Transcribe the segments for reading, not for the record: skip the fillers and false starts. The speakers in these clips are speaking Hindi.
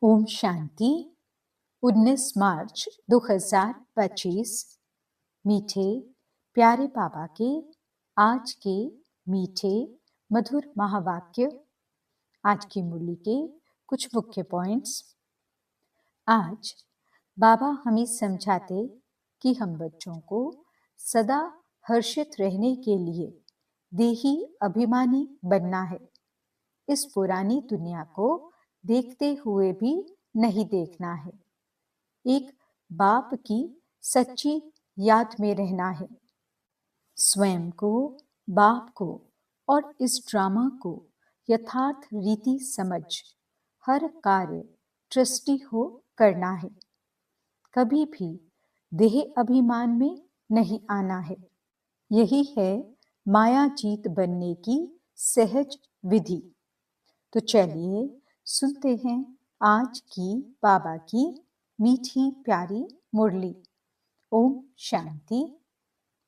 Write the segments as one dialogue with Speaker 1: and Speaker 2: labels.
Speaker 1: ओम शांति। 19 मार्च 2025। मीठे प्यारे बाबा के आज के मीठे मधुर महावाक्य। आज की मुरली के कुछ मुख्य पॉइंट्स। आज बाबा हमें समझाते कि हम बच्चों को सदा हर्षित रहने के लिए देही अभिमानी बनना है। इस पुरानी दुनिया को देखते हुए भी नहीं देखना है। एक बाप की सच्ची याद में रहना है। स्वयं को, बाप को और इस ड्रामा को यथार्थ रीति समझ हर कार्य ट्रस्टी हो करना है। कभी भी देह अभिमान में नहीं आना है। यही है माया जीत बनने की सहज विधि। तो चलिए सुनते हैं आज की बाबा की मीठी प्यारी मुरली। ओम शांति।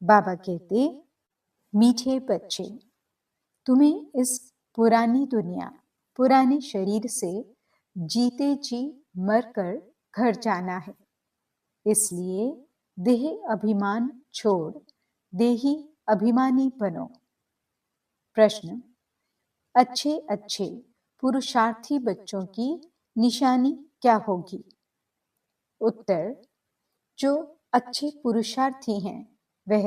Speaker 1: बाबा कहते, मीठे बच्चे, तुम्हें इस पुरानी दुनिया, पुराने शरीर से जीते जी मरकर घर जाना है। इसलिए देह अभिमान छोड़ देही अभिमानी बनो। प्रश्न, अच्छे अच्छे पुरुषार्थी बच्चों की निशानी क्या होगी? उत्तर, जो अच्छे पुरुषार्थी हैं वह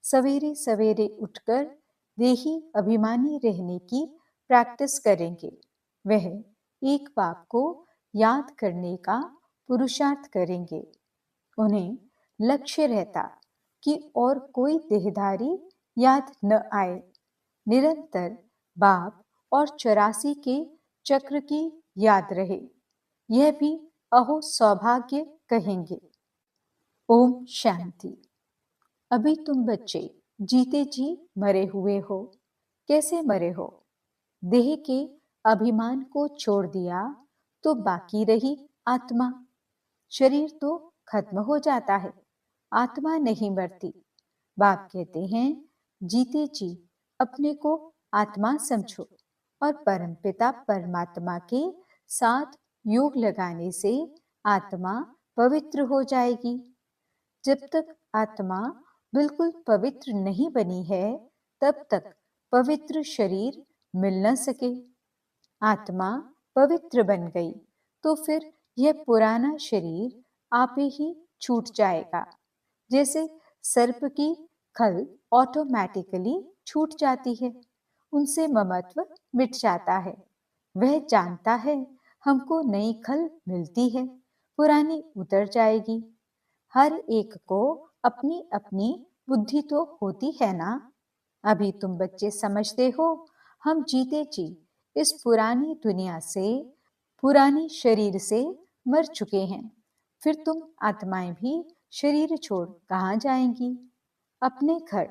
Speaker 1: सवेरे सवेरे उठकर देही अभिमानी रहने की प्रैक्टिस करेंगे। वह एक बाप को याद करने का पुरुषार्थ करेंगे। उन्हें लक्ष्य रहता कि और कोई देहधारी याद न आए। निरंतर बाप और 84 के चक्र की याद रहे। यह भी अहो सौभाग्य कहेंगे। ओम शांति। अभी तुम बच्चे जीते जी मरे हुए हो। कैसे मरे हो? देह के अभिमान को छोड़ दिया तो बाकी रही आत्मा। शरीर तो खत्म हो जाता है, आत्मा नहीं मरती। बाप कहते हैं, जीते जी अपने को आत्मा समझो और परमपिता परमात्मा के साथ योग लगाने से आत्मा पवित्र हो जाएगी। जब तक आत्मा बिल्कुल पवित्र नहीं बनी है तब तक पवित्र शरीर मिल न सके। आत्मा पवित्र बन गई तो फिर यह पुराना शरीर आपे ही छूट जाएगा। जैसे सर्प की खल ऑटोमेटिकली छूट जाती है, उनसे ममत्व मिट जाता है। वह जानता है हमको नई खल मिलती है, पुरानी उतर जाएगी। हर एक को अपनी अपनी बुद्धि तो होती है ना। अभी तुम बच्चे समझते हो, हम जीते जी इस पुरानी दुनिया से, पुरानी शरीर से मर चुके हैं। फिर तुम आत्माएं भी शरीर छोड़ कहाँ जाएंगी? अपने घर।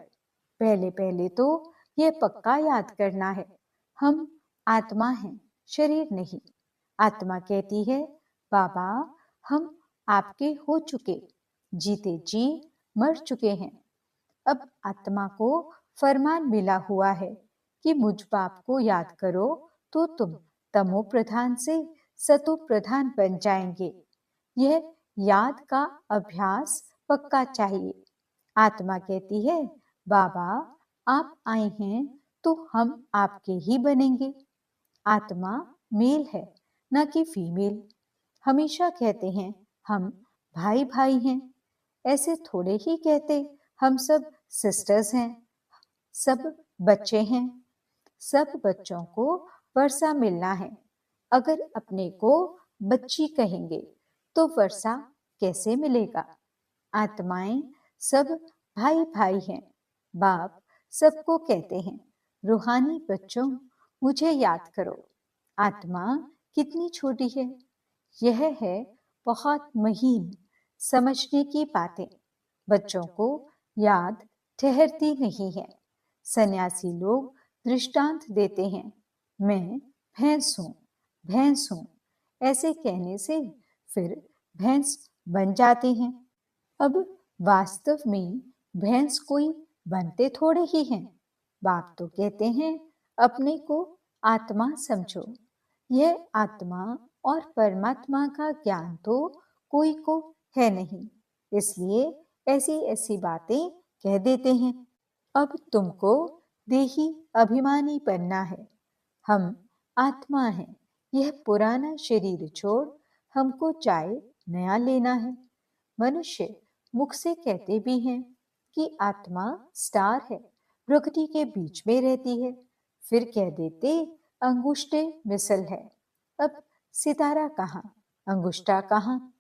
Speaker 1: पहले पहले तो यह पक्का याद करना है, हम आत्मा हैं, शरीर नहीं। आत्मा कहती है, बाबा हम आपके हो चुके, जीते जी मर चुके हैं। अब आत्मा को फरमान मिला हुआ है कि मुझ बाप को याद करो तो तुम तमो प्रधान से सतो प्रधान बन जाएंगे। यह याद का अभ्यास पक्का चाहिए। आत्मा कहती है, बाबा आप आए हैं तो हम आपके ही बनेंगे। आत्मा मेल है न कि फीमेल। हमेशा कहते हैं हम भाई भाई हैं, ऐसे थोड़े ही कहते हम सब सिस्टर्स हैं, सब बच्चे हैं। सब बच्चों को वर्षा मिलना है। अगर अपने को बच्ची कहेंगे तो वर्षा कैसे मिलेगा? आत्माएं सब भाई भाई हैं। बाप सबको कहते हैं, रूहानी बच्चों मुझे याद करो। आत्मा कितनी छोटी है, यह है बहुत महीन समझने की बातें। बच्चों को याद ठहरती नहीं है। सन्यासी लोग दृष्टांत देते हैं, मैं भैंस हूं, भैंस हूं। ऐसे कहने से फिर भैंस बन जाते हैं। अब वास्तव में भैंस कोई बनते थोड़े ही हैं। बाप तो कहते हैं अपने को आत्मा समझो। यह आत्मा और परमात्मा का ज्ञान तो कोई को है नहीं, इसलिए ऐसी ऐसी बातें कह देते हैं। अब तुमको देही अभिमानी बनना है। हम आत्मा हैं, यह पुराना शरीर छोड़ हमको चाहे नया लेना है। मनुष्य मुख से कहते भी हैं कि आत्मा स्टार है, प्रकृति के बीच में रहती है, फिर कह देते अंगुष्ठे मिसल है। अब सितारा कहाँ, अंगुष्ठा कहाँ?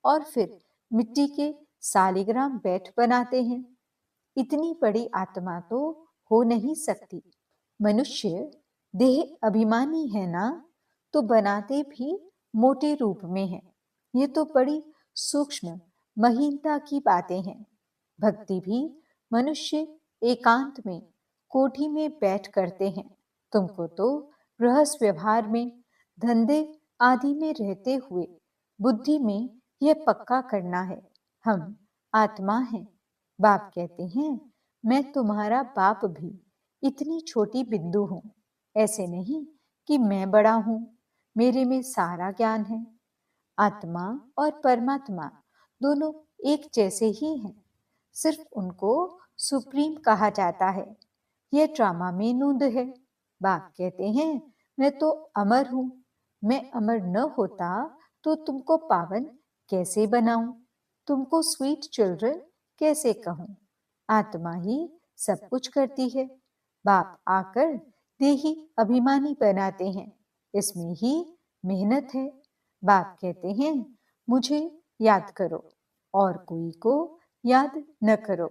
Speaker 1: और फिर मिट्टी के सालिग्राम बैठ बनाते हैं। इतनी बड़ी आत्मा तो हो नहीं सकती। मनुष्य देह अभिमानी है ना, तो बनाते भी मोटे रूप में है। ये तो बड़ी सूक्ष्म महीनता की बातें हैं। भक्ति भी मनुष्य एकांत में कोठी में बैठ करते हैं। तुमको तो गृहस्थ व्यवहार में, धंधे आदि में रहते हुए बुद्धि में यह पक्का करना है, हम आत्मा हैं। बाप कहते हैं मैं तुम्हारा बाप भी इतनी छोटी बिंदु हूं। ऐसे नहीं कि मैं बड़ा हूं, मेरे में सारा ज्ञान है। आत्मा और परमात्मा दोनों एक जैसे ही हैं, सिर्फ उनको सुप्रीम कहा जाता है। यह ड्रामा में नूंद है। बाप कहते हैं मैं तो अमर हूं, मैं अमर न होता तो तुमको पावन कैसे बनाऊं, तुमको स्वीट चिल्ड्रन कैसे कहूं। आत्मा ही सब कुछ करती है। बाप आकर देही अभिमानी बनाते हैं, इसमें ही मेहनत है। बाप कहते हैं मुझे याद करो और कोई को याद न करो।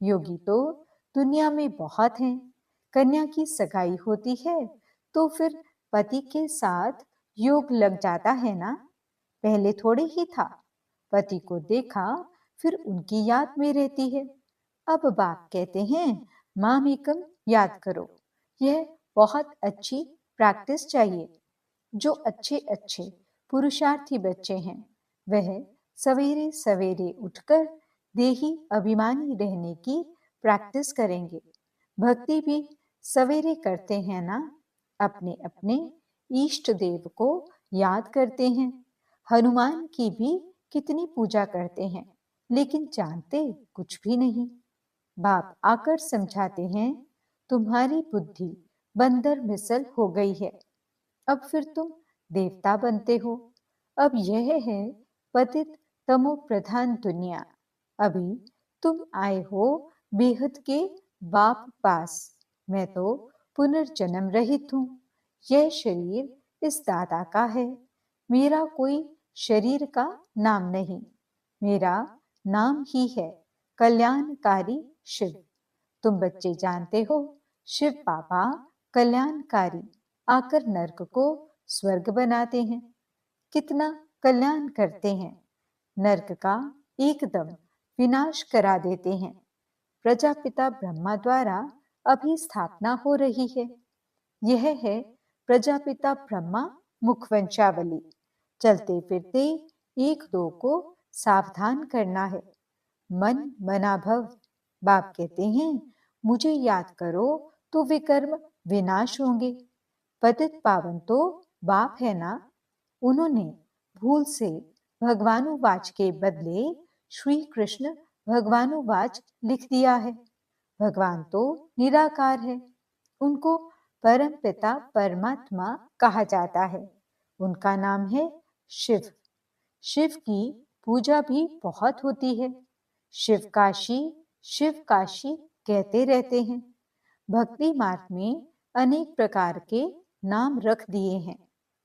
Speaker 1: योगी तो दुनिया में बहुत हैं। कन्या की सगाई होती है तो फिर पति के साथ योग लग जाता है ना। पहले थोड़े ही था, पति को देखा फिर उनकी याद में रहती है। अब बाप कहते हैं मामेकम याद करो। यह बहुत अच्छी प्रैक्टिस चाहिए। जो अच्छे अच्छे पुरुषार्थी बच्चे हैं वह सवेरे सवेरे उठकर देही अभिमानी रहने की प्रैक्टिस करेंगे। भक्ति भी सवेरे करते हैं ना, अपने अपने इष्ट देव को याद करते हैं। हनुमान की भी कितनी पूजा करते हैं, लेकिन जानते कुछ भी नहीं। बाप आकर समझाते हैं तुम्हारी बुद्धि बंदर मिसल हो गई है, अब फिर तुम देवता बनते हो। अब यह है पतित तमो प्रधान दुनिया। अभी तुम आए हो बेहद के बाप पास। मैं तो पुनर्जन्म रहित हूँ। यह शरीर इस दादा का है, मेरा कोई शरीर का नाम नहीं। मेरा नाम ही है कल्याणकारी शिव। तुम बच्चे जानते हो शिव बाबा कल्याणकारी आकर नरक को स्वर्ग बनाते हैं, कितना कल्याण करते हैं। नरक का एकदम विनाश करा देते हैं। प्रजापिता ब्रह्मा द्वारा अभी स्थापना हो रही है। यह है प्रजापिता ब्रह्मा मुखवंशावली। चलते फिरते एक दो को सावधान करना है। मन मना भव। बाप कहते हैं मुझे याद करो तो विकर्म विनाश होंगे। पतित पावन तो बाप है ना, उन्होंने भूल से भगवानुवाच के बदले श्री कृष्ण भगवानुवाच लिख दिया है। भगवान तो निराकार है, उनको परम पिता परमात्मा कहा जाता है। उनका नाम है शिव। शिव की पूजा भी बहुत होती है। शिव काशी कहते रहते हैं। भक्ति मार्ग में अनेक प्रकार के नाम रख दिए हैं।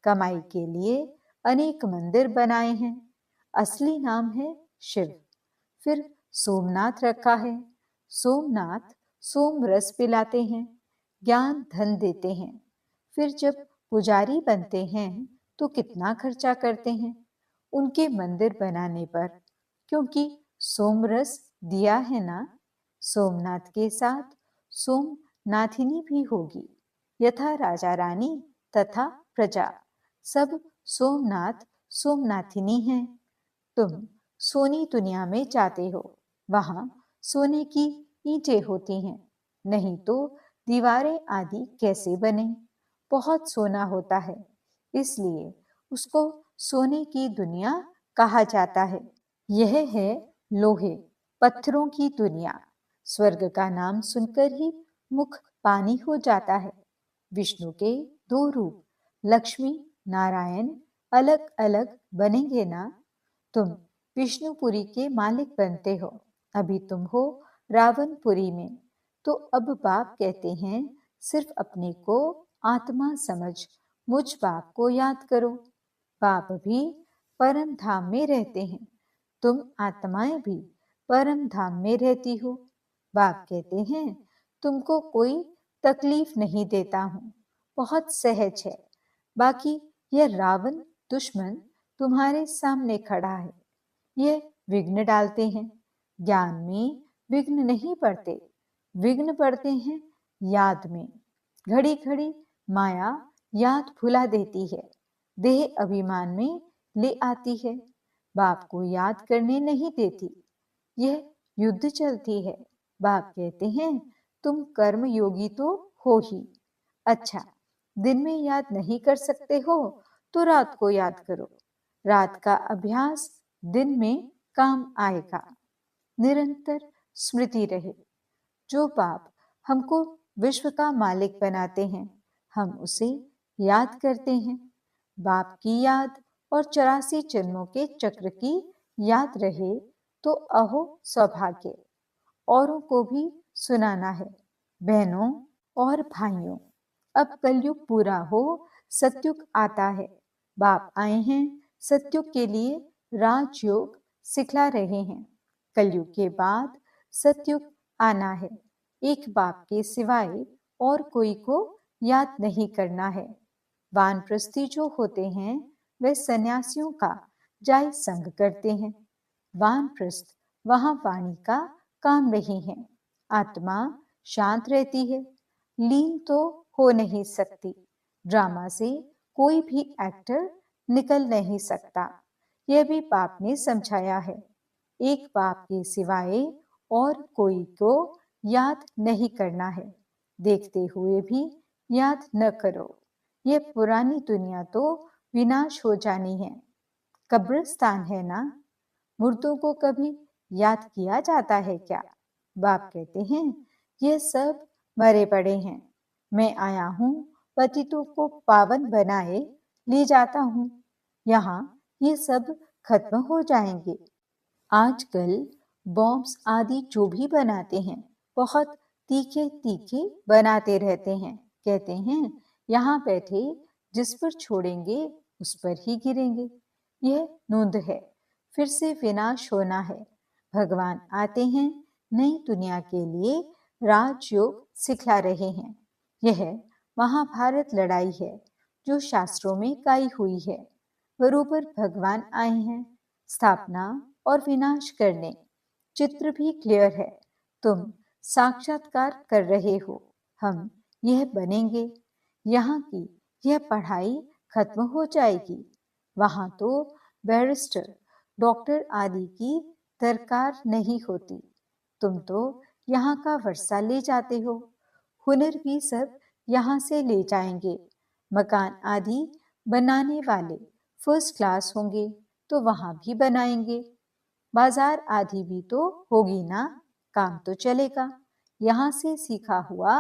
Speaker 1: कमाई के लिए अनेक मंदिर बनाए हैं। असली नाम है शिव। फिर सोमनाथ रखा है। सोमनाथ सोम रस पिलाते हैं, ज्ञान धन देते हैं। फिर जब पुजारी बनते हैं तो कितना खर्चा करते हैं उनके मंदिर बनाने पर, क्योंकि सोमरस दिया है ना। सोमनाथ के साथ सोमनाथिनी भी होगी, यथा राजा रानी तथा प्रजा सब सोमनाथ सोमनाथिनी हैं। तुम सोनी दुनिया में जाते हो, वहां सोने की ईंटें होती हैं, नहीं तो दीवारें आदि कैसे बने। बहुत सोना होता है, इसलिए उसको सोने की दुनिया कहा जाता है। यह है लोहे पत्थरों की दुनिया। स्वर्ग का नाम सुनकर ही मुख पानी हो जाता है। विष्णु के दो रूप लक्ष्मी नारायण अलग अलग बनेंगे ना। तुम विष्णुपुरी के मालिक बनते हो, अभी तुम हो रावणपुरी में। तो अब बाप कहते हैं सिर्फ अपने को आत्मा समझ मुझ बाप को याद करो। बाप भी परम धाम में रहते हैं, तुम आत्माएं भी परम धाम में रहती हो। बाप कहते हैं तुमको कोई तकलीफ नहीं देता हूँ, बहुत सहज है। बाकी यह रावण दुश्मन तुम्हारे सामने खड़ा है, ये विघ्न डालते हैं। ज्ञान में विघ्न नहीं पड़ते, विघ्न पड़ते हैं याद में। घड़ी घड़ी माया याद भुला देती है, देह अभिमान में ले आती है, बाप को याद करने नहीं देती। यह युद्ध चलती है। बाप कहते हैं तुम कर्म योगी तो हो ही। अच्छा, दिन में याद नहीं कर सकते हो तो रात को याद करो। रात का अभ्यास दिन में काम आएगा। निरंतर स्मृति रहे। जो बाप हमको विश्व का मालिक बनाते हैं, हम उसे याद करते हैं। बाप की याद और 84 जन्मों के चक्र की याद रहे तो अहो सौभाग्य। औरों को भी सुनाना है। बहनों और भाइयों, अब कलयुग पूरा हो, सतयुग आता है। बाप आए हैं सतयुग के लिए, राजयोग सिखला रहे हैं। कलयुग के बाद सतयुग आना है। एक बाप के सिवाय और कोई को याद नहीं करना है। वानप्रस्थी जो होते हैं वे सन्यासियों का जाय संग करते हैं। वानप्रस्थ वहां वाणी का काम नहीं है। आत्मा शांत रहती है, लीन तो हो नहीं सकती। ड्रामा से कोई भी एक्टर निकल नहीं सकता, यह भी बाप ने समझाया है। एक बाप के सिवाय और कोई को याद नहीं करना है। देखते हुए भी याद न करो। यह पुरानी दुनिया तो विनाश हो जानी है, कब्रिस्तान है ना। मुर्दों को कभी याद किया जाता है क्या? बाप कहते हैं यह सब मरे पड़े हैं, मैं आया हूँ पतितों को पावन बनाए ले जाता हूँ। यहाँ ये सब खत्म हो जाएंगे। आजकल बॉम्ब्स आदि जो भी बनाते हैं बहुत तीखे तीखे बनाते रहते हैं। कहते हैं यहाँ बैठे जिस पर छोड़ेंगे उस पर ही गिरेंगे। यह नूंद है, फिर से विनाश होना है। भगवान आते हैं नई दुनिया के लिए, राजयोग सिखला रहे हैं। यह महाभारत लड़ाई है जो शास्त्रों में गाई हुई है। बरोबर भगवान आए हैं स्थापना और विनाश करने। चित्र भी क्लियर है, तुम साक्षात्कार कर रहे हो। हम यह बनेंगे। यहाँ की यह पढ़ाई खत्म हो जाएगी। वहां तो बैरिस्टर डॉक्टर आदि की दरकार नहीं होती। तुम तो यहाँ का वर्षा ले जाते हो, हुनर भी सब यहाँ से ले जाएंगे। मकान आदि बनाने वाले फर्स्ट क्लास होंगे तो वहां भी बनाएंगे। बाजार आदि भी तो होगी ना, काम तो चलेगा। यहाँ से सीखा हुआ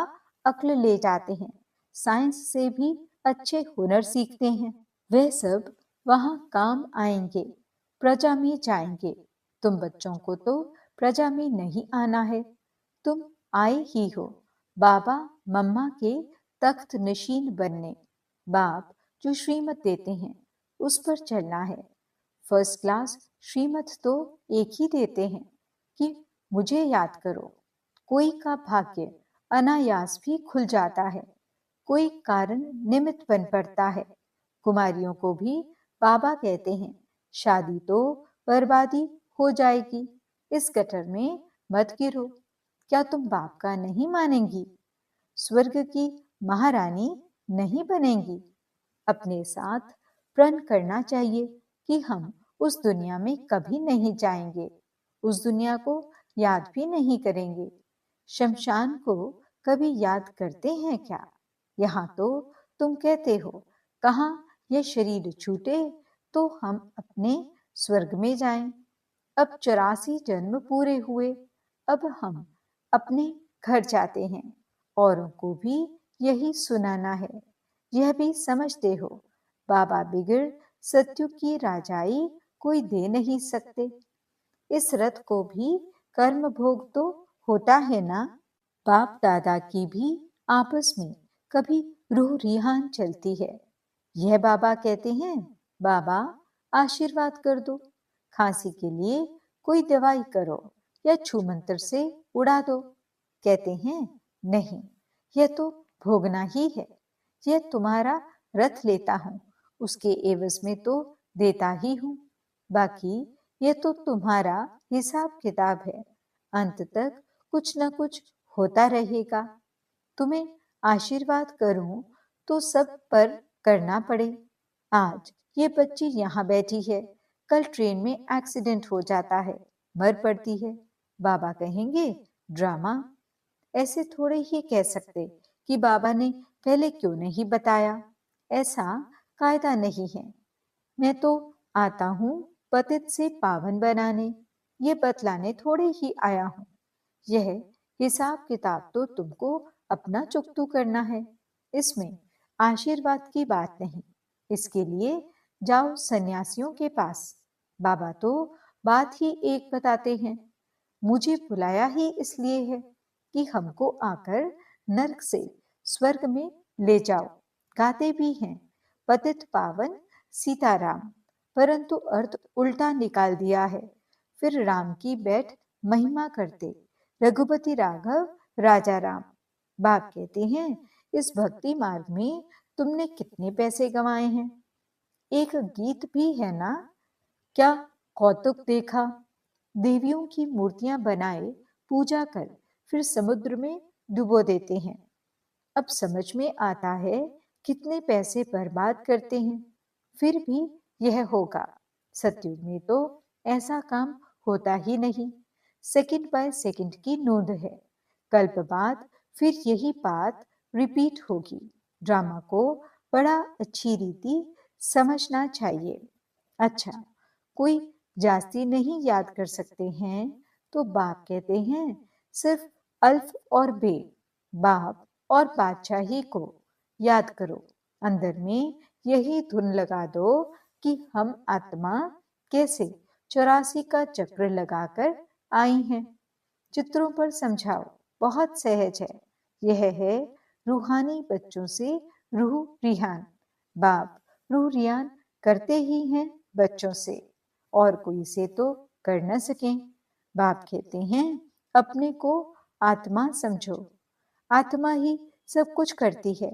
Speaker 1: अक्ल ले जाते हैं, साइंस से भी अच्छे हुनर सीखते हैं। वह सब वहां काम आएंगे, प्रजा में जाएंगे। तुम बच्चों को तो प्रजा में नहीं आना है, तुम आए ही हो बाबा मम्मा के तख्त नशीन बनने। बाप जो श्रीमत देते हैं उस पर चलना है। फर्स्ट क्लास श्रीमत तो एक ही देते हैं कि मुझे याद करो। कोई का भाग्य अनायास भी खुल जाता है, कोई कारण निमित्त बन पड़ता है। कुमारियों को भी बाबा कहते हैं शादी तो बर्बादी हो जाएगी, इस गटर में मत गिरो। क्या तुम बाप का नहीं मानेंगी? स्वर्ग की महारानी नहीं बनेंगी? अपने साथ प्रण करना चाहिए कि हम उस दुनिया में कभी नहीं जाएंगे, उस दुनिया को याद भी नहीं करेंगे। शमशान को कभी याद करते हैं क्या? यहाँ तो तुम कहते हो कहाँ यह शरीर छूटे तो हम अपने स्वर्ग में जाएं। अब 84 जन्म पूरे हुए, अब हम अपने घर जाते हैं। औरों को भी यही सुनाना है। यह भी समझते हो, बाबा बिगड़ सत्युग की राजाई कोई दे नहीं सकते। इस रथ को भी कर्म भोग तो होता है ना। बाप दादा की भी आपस में कभी रूह रिहान चलती है। यह बाबा कहते हैं, बाबा आशीर्वाद कर दो, खांसी के लिए कोई दवाई करो या छू मंत्र से उड़ा दो। कहते हैं, नहीं, यह तो भोगना ही है। यह तुम्हारा रथ लेता हूं, उसके एवज में तो देता ही हूं। बाकी यह तो तुम्हारा हिसाब किताब है। अंत तक कुछ न कुछ होता रहेगा। तुम्हें आशीर्वाद करूं तो सब पर करना पड़े। आज ये बच्ची यहाँ बैठी है, कल ट्रेन में एक्सीडेंट हो जाता है, मर पड़ती है। बाबा कहेंगे, ड्रामा। ऐसे थोड़े ही कह सकते कि बाबा ने पहले क्यों नहीं बताया। ऐसा कायदा नहीं है। मैं तो आता हूँ पतित से पावन बनाने, ये बतलाने थोड़े ही आया हूँ। यह हिसाब किताब तो तुमको अपना चुकतू करना है। इसमें आशीर्वाद की बात नहीं। इसके लिए जाओ सन्यासियों के पास। बाबा तो बात ही एक बताते हैं। मुझे बुलाया ही इसलिए है कि हमको आकर नरक से स्वर्ग में ले जाओ। गाते भी हैं, पतित पावन सीताराम, परंतु अर्थ उल्टा निकाल दिया है। फिर राम की बैठ महिमा करते रघुपति राघव राजा राम। बाप कहते हैं, इस भक्ति मार्ग में तुमने कितने पैसे गंवाए हैं। एक गीत भी है ना, क्या कौतुक देखा, देवियों की मूर्तियां बनाए पूजा कर फिर समुद्र में डुबो देते हैं। अब समझ में आता है कितने पैसे बर्बाद करते हैं। फिर भी यह होगा। सतयुग में तो ऐसा काम होता ही नहीं। सेकंड बाय सेकंड की नोंद है। कल्प बाद फिर यही बात रिपीट होगी। ड्रामा को बड़ा अच्छी रीति समझना चाहिए। अच्छा, कोई जास्ती नहीं याद कर सकते हैं तो बाप कहते हैं, सिर्फ अल्फ और बे, बाप और बादशाही को याद करो। अंदर में यही धुन लगा दो कि हम आत्मा कैसे 84 का चक्र लगाकर आई हैं। चित्रों पर समझाओ, बहुत सहज है। यह है रूहानी बच्चों से रूह रिहान। बाप रूह रिहान करते ही हैं बच्चों से, और कोई से तो कर न सकें। बाप कहते हैं, अपने को आत्मा समझो, आत्मा ही सब कुछ करती है।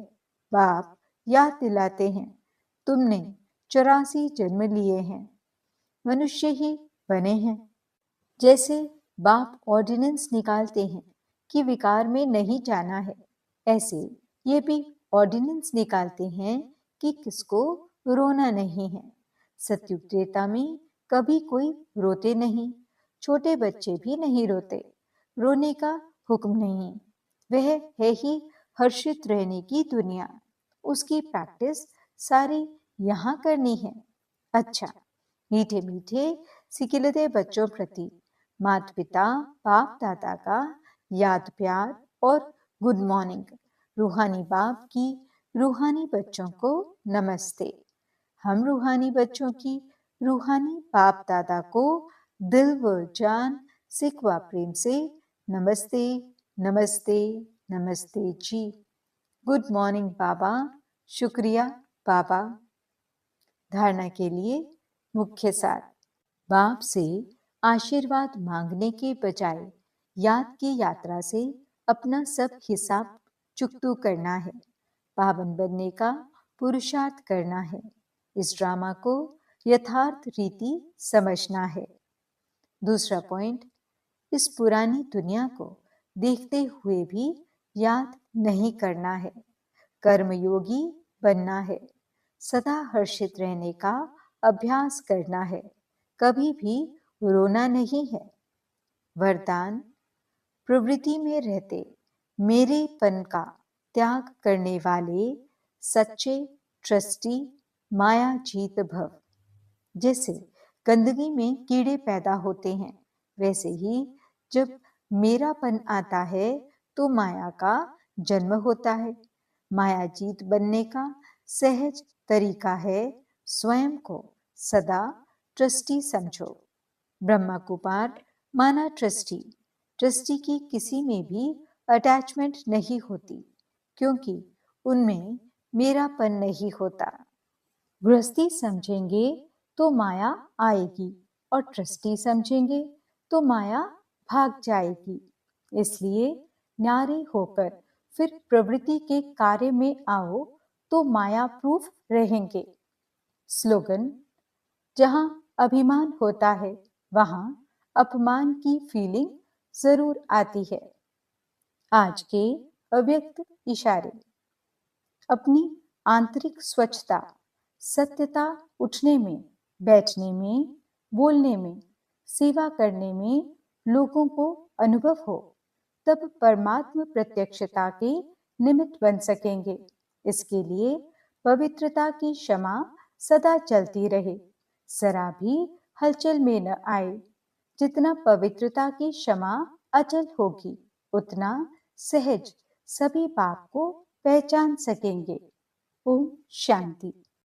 Speaker 1: बाप याद दिलाते हैं, तुमने 84 जन्म लिए हैं, मनुष्य ही बने हैं। जैसे बाप ऑर्डिनेंस निकालते हैं कि विकार में नहीं जाना है, ऐसे ये भी ऑर्डिनेंस निकालते हैं कि किसको रोना नहीं है। सतयुग त्रेता में कभी कोई रोते नहीं, छोटे बच्चे भी नहीं रोते। रोने का हुक्म नहीं। वह है ही हर्षित रहने की दुनिया। उसकी प्रैक्टिस सारी यहाँ करनी है। अच्छा, मीठे मीठे सिकिलते बच्चों प्रति माता पिता बाप दादा का याद प्यार और गुड मॉर्निंग। रूहानी बाप की रूहानी बच्चों को नमस्ते। हम रूहानी बच्चों की रूहानी बाप दादा को दिल व जान सिक व प्रेम से नमस्ते नमस्ते नमस्ते जी। गुड मॉर्निंग बाबा, शुक्रिया बाबा। धारणा के लिए मुख्य सार। बाप से आशीर्वाद मांगने के बजाय याद की यात्रा से अपना सब हिसाब चुकतू करना है। पावन बनने का पुरुषार्थ करना है। इस ड्रामा को यथार्थ रीति समझना है। दूसरा पॉइंट, इस पुरानी दुनिया को देखते हुए भी याद नहीं करना है। कर्मयोगी बनना है। सदा हर्षित रहने का अभ्यास करना है। कभी भी रोना नहीं है। वरदान, प्रवृत्ति में रहते मेरेपन का त्याग करने वाले सच्चे ट्रस्टी माया जीत भव। जैसे गंदगी में कीड़े पैदा होते हैं, वैसे ही जब मेरापन आता है तो माया का जन्म होता है। मायाजीत बनने का सहज तरीका है स्वयं को सदा ट्रस्टी समझो। ब्रह्मा कुमार माना ट्रस्टी। ट्रस्टी की किसी में भी अटैचमेंट नहीं होती, क्योंकि उनमें मेरापन नहीं होता। गृहस्थी समझेंगे तो माया आएगी और ट्रस्टी समझेंगे तो माया भाग जाएगी। इसलिए न्यारे होकर फिर प्रवृत्ति के कार्य में आओ तो माया प्रूफ रहेंगे। स्लोगन: जहां अभिमान होता है वहां अपमान की फीलिंग जरूर आती है। आज के अव्यक्त इशारे: अपनी आंतरिक स्वच्छता, सत्यता, उठने में, बैठने में, बोलने में, सेवा करने में लोगों को अनुभव हो, तब परमात्म प्रत्यक्षता के निमित्त बन सकेंगे। इसके लिए पवित्रता की क्षमा सदा चलती रहे, जरा भी हलचल में न आए। जितना पवित्रता की क्षमा अचल होगी, उतना सहज सभी पाप को पहचान सकेंगे। ओम शांति।